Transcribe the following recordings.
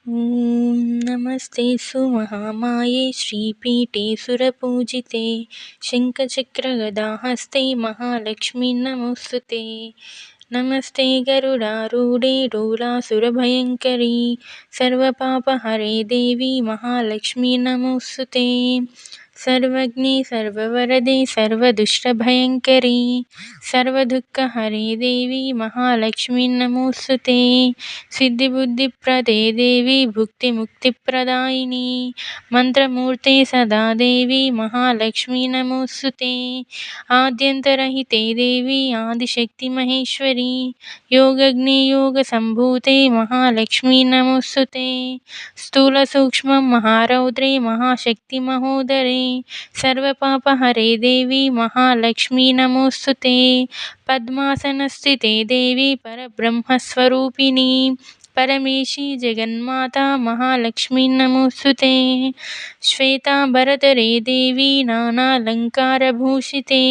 ॐ नमस्ते सुमहामाये श्रीपीठे सुरपूजिते शङ्खचक्रगदाहस्ते महालक्ष्मी नमोऽस्तुते। नमस्ते गरुडारूढे डोलासुरभयङ्करी सर्वपापहरे देवी महालक्ष्मी नमोऽस्तुते। सर्वज्ञे सर्ववरदे सर्वदुष्टभयङ्करी सर्वदुःखहरे देवी महालक्ष्मी नमोऽस्तुते। सिद्धिबुद्धिप्रदे देवी भुक्तिमुक्तिप्रदायिनी मंत्रमूर्ते सदा देवी महालक्ष्मी नमोऽस्तुते। आद्यन्तरहिते देवी आदिशक्ति महेश्वरी योगज्ञे योगसम्भूते महालक्ष्मी नमोऽस्तुते। स्थूलसूक्ष्म महारौद्रे महाशक्ति महोदरे सर्वपापहरे देवी महालक्ष्मी नमोऽस्तुते। पद्मासनस्थिते देवी परब्रह्मस्वरूपिणी परमेशी जगन्माता महालक्ष्मी नमोऽस्तुते। श्वेतांबरधरे देवी नानालङ्कारभूषिते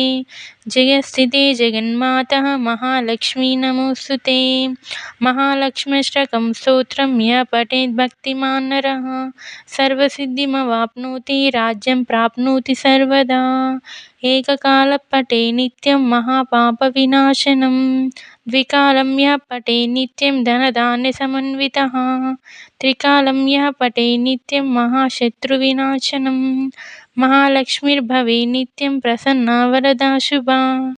जयस्थिते जगन्माता महालक्ष्मी नमोऽस्तुते। महालक्ष्म्यष्टकं स्तोत्रं यः पठेत् भक्तिमान् नरः सर्वसिद्धिमवाप्नोति राज्यं प्राप्नोति सर्वदा। एककालं पठे नित्यं महापापविनाशनं द्विकालं यः पठे नित्यं धनधान्यसमन्वितः त्रिकालं यः पठे नित्यं महाशत्रुविनाशनं महालक्ष्मीर्भवे नित्यं प्रसन्ना वरदा शुभा।